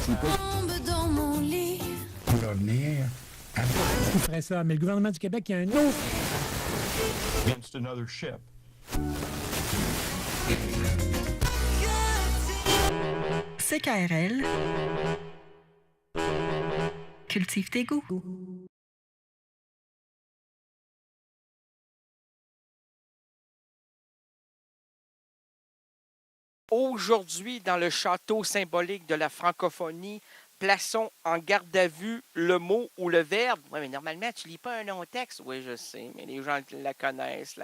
C'est pas Dans mon lit. pour revenir. Qui ferait ça? Mais le gouvernement du Québec, il y a un autre. Against another ship. CKRL. Cultive tes goûts. Aujourd'hui, dans le château symbolique de la francophonie, plaçons en garde à vue le mot ou le verbe. Oui, mais normalement, tu ne lis pas un long texte. Oui, je sais, mais les gens la connaissent,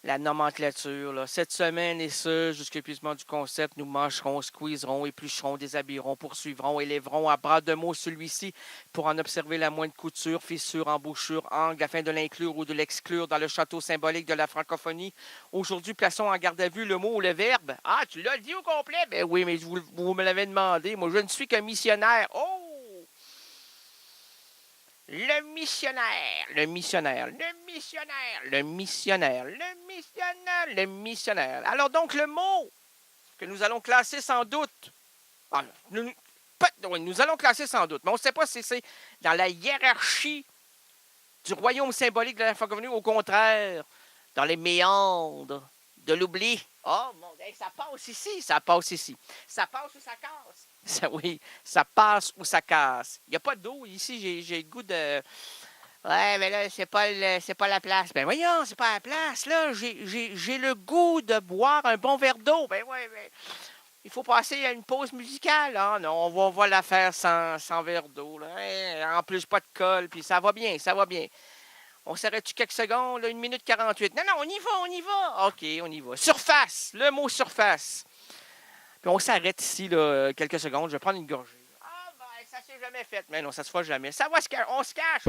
la nomenclature. Là. Cette semaine, et ce, jusqu'à l'épuisement du concept, nous mâcherons, squeezerons, éplucherons, déshabillerons, poursuivrons, élèverons à bras de mots celui-ci pour en observer la moindre couture, fissure, embouchure, angle, afin de l'inclure ou de l'exclure dans le château symbolique de la francophonie. Aujourd'hui, plaçons en garde à vue le mot ou le verbe. Ah, tu l'as dit au complet? Ben oui, mais vous me l'avez demandé. Moi, je ne suis qu'un missionnaire. Oh! Le missionnaire, le missionnaire, le missionnaire, le missionnaire, le missionnaire, le missionnaire. Alors donc, le mot que nous allons classer sans doute, nous allons classer sans doute, mais on ne sait pas si c'est dans la hiérarchie du royaume symbolique de la francophonie ou au contraire, dans les méandres de l'oubli. Oh mon Dieu, ça passe ici, ça passe ici. Ça passe ou ça casse? Oui, ça passe ou ça casse. Il n'y a pas d'eau ici, j'ai le goût de... Ouais, mais là, c'est pas la place. Ben voyons, c'est pas la place, là. J'ai le goût de boire un bon verre d'eau. Ben ouais, mais il faut passer à une pause musicale. Ah non, on va la faire sans verre d'eau, là. Hein? En plus, pas de colle, puis ça va bien, ça va bien. On s'arrête-tu quelques secondes, là, 1 minute 48. Non, on y va. OK, on y va. Surface, le mot surface. Puis on s'arrête ici, là, quelques secondes. Je vais prendre une gorgée. Ah, ben, ça s'est jamais fait. Mais non, ça se fera jamais. Ça va se cacher. On se cache.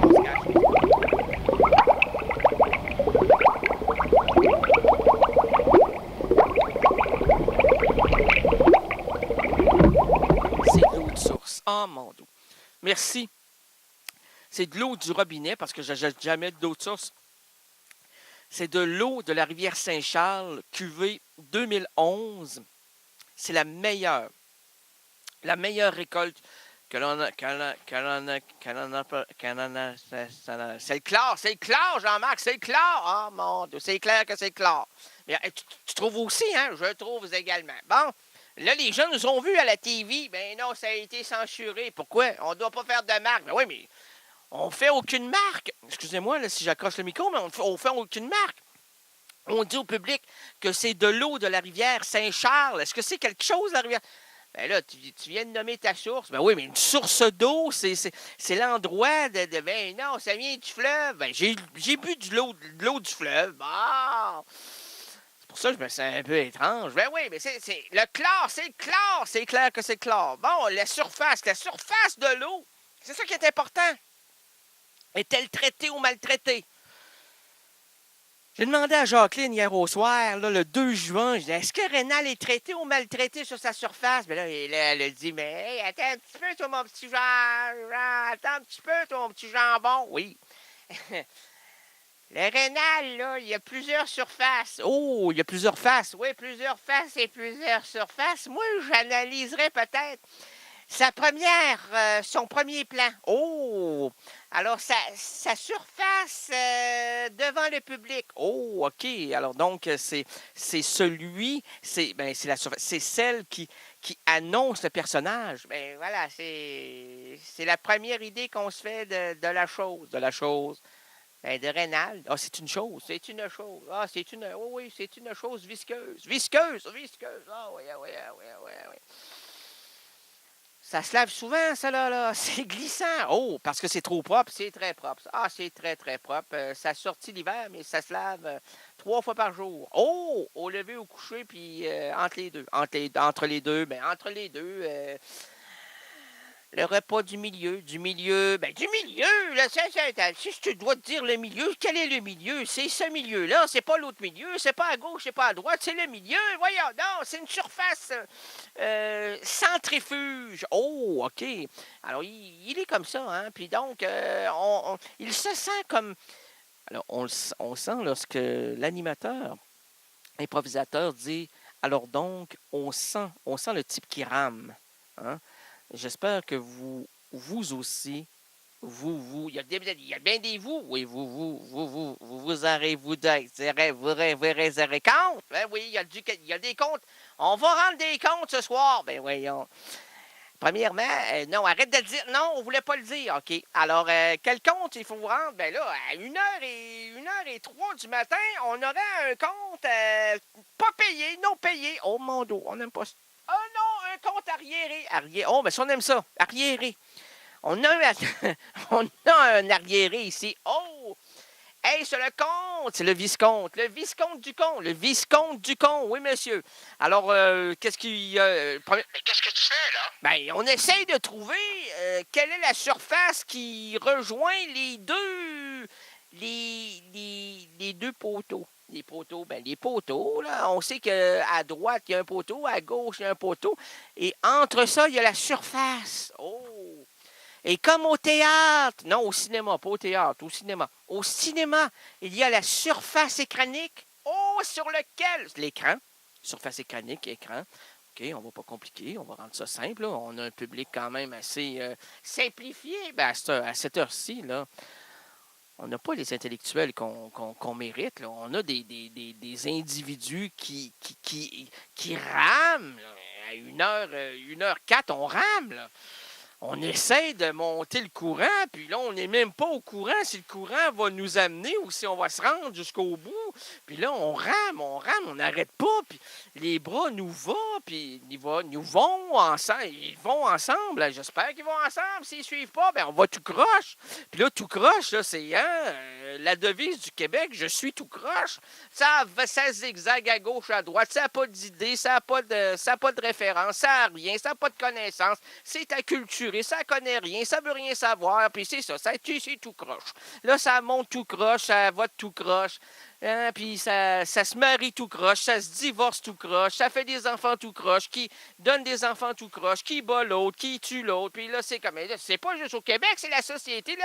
C'est de l'eau de source. Oh, mon Dieu. Merci. C'est de l'eau du robinet parce que je n'achète jamais d'eau de source. C'est de l'eau de la rivière Saint-Charles, cuvée 2011. C'est la meilleure récolte que l'on a. C'est le clair, Jean-Marc, c'est le clair. Ah, mon Dieu, c'est clair que c'est clair. Mais, tu trouves aussi, hein? Je trouve également. Bon, là, les gens nous ont vus à la TV. Ben non, ça a été censuré. Pourquoi? On ne doit pas faire de marque. Ben oui, mais on ne fait aucune marque. Excusez-moi là, si j'accroche le micro, mais on ne fait aucune marque. On dit au public que c'est de l'eau de la rivière Saint-Charles. Est-ce que c'est quelque chose, la rivière? Ben là, tu viens de nommer ta source. Ben oui, mais une source d'eau, c'est l'endroit de... Ben non, ça vient du fleuve. Ben j'ai bu de l'eau du fleuve. Bon. C'est pour ça que je me sens un peu étrange. Ben oui, mais c'est le clair, c'est le clair. C'est clair que c'est clair. Bon, la surface de l'eau, c'est ça qui est important. Est-elle traitée ou maltraitée? J'ai demandé à Jacqueline hier au soir, là, le 2 juin, je dis, est-ce que Rénal est traité ou maltraité sur sa surface? Mais là, elle a dit, mais hey, attends un petit peu, toi, mon petit attends un petit peu, toi, mon petit jambon. Oui. Le Rénal, là, il y a plusieurs surfaces. Oh, il y a plusieurs faces. Oui, plusieurs faces et plusieurs surfaces. Moi, j'analyserais peut-être son premier plan. Oh! Alors, sa surface devant le public. Oh, OK. Alors, donc, c'est la surface. C'est celle qui annonce le personnage. Ben voilà, c'est la première idée qu'on se fait de la chose. De la chose. Ben, de Rénal. Ah, c'est une chose. C'est une chose. Ah, oui, c'est une chose visqueuse. Visqueuse. Ah, oui. Ça se lave souvent, ça, là. C'est glissant. Oh, parce que c'est trop propre. C'est très propre. Ah, c'est très, très propre. Ça sortit l'hiver, mais ça se lave 3 fois par jour. Oh, au lever, au coucher, puis entre les deux. Entre les deux, le repas du milieu, là, si je te dois te dire le milieu, quel est le milieu? C'est ce milieu-là, c'est pas l'autre milieu, c'est pas à gauche, c'est pas à droite, c'est le milieu, voyons, non, c'est une surface centrifuge. Oh, OK. Alors, il est comme ça, hein, puis donc, il se sent comme... Alors, on sent lorsque l'animateur, improvisateur dit, alors donc, on sent le type qui rame, hein? J'espère que vous aussi, il y a bien des vous, oui, vous aurez, vous verrez compte. Ben oui, il y a des comptes. On va rendre des comptes ce soir. Ben voyons. Premièrement, non, arrête de dire. Non, on voulait pas le dire. OK. Alors, quel compte il faut vous rendre? Ben là, à 1h03 du matin, on aurait un compte pas payé, non payé. Oh mon dos, on n'aime pas ça. Oh non, un compte arriéré. Oh, ben ça, on aime ça. Arriéré. On a un arriéré ici. Oh! Hey, c'est le comte! C'est le viscomte. Le viscomte du con. Le viscomte du con. Oui, monsieur. Alors, qu'est-ce qu'il... Mais qu'est-ce que tu fais, là? Ben, on essaye de trouver quelle est la surface qui rejoint les deux... Les deux poteaux. Les poteaux, là, on sait qu'à droite, il y a un poteau, à gauche, il y a un poteau. Et entre ça, il y a la surface. Oh! Et comme au théâtre, non, au cinéma, pas au théâtre, au cinéma. Au cinéma, il y a la surface écranique. Oh, sur lequel? L'écran. Surface écranique, écran. OK, on va pas compliquer, on va rendre ça simple. Là. On a un public quand même assez simplifié. Ben, à cette heure-ci, là, on n'a pas les intellectuels qu'on mérite. Là. On a des individus qui rament. Là. À 1h04, on rame. Là. On essaie de monter le courant, puis là, on n'est même pas au courant si le courant va nous amener ou si on va se rendre jusqu'au bout. Puis là, on rame, on n'arrête pas, puis les bras nous vont, puis ils vont ensemble. Là. J'espère qu'ils vont ensemble. S'ils ne suivent pas, ben on va tout croche. Puis là, tout croche, là, c'est la devise du Québec, je suis tout croche. Ça zigzague à gauche, à droite, ça n'a pas d'idée, ça n'a pas de référence, ça n'a rien, ça n'a pas de connaissance. C'est acculturé, ça connaît rien, ça veut rien savoir, puis c'est ça c'est tout croche. Là, ça monte tout croche, ça va tout croche, hein, puis ça se marie tout croche, ça se divorce tout croche, ça fait des enfants tout croche, qui donne des enfants tout croche, qui bat l'autre, qui tue l'autre, puis là, c'est comme, c'est pas juste au Québec, c'est la société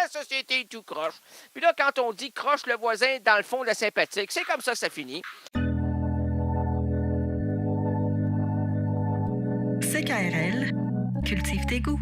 est tout croche. Puis là, quand on dit croche le voisin dans le fond de la sympathique, c'est comme ça que ça finit. CKRL, cultive tes goûts.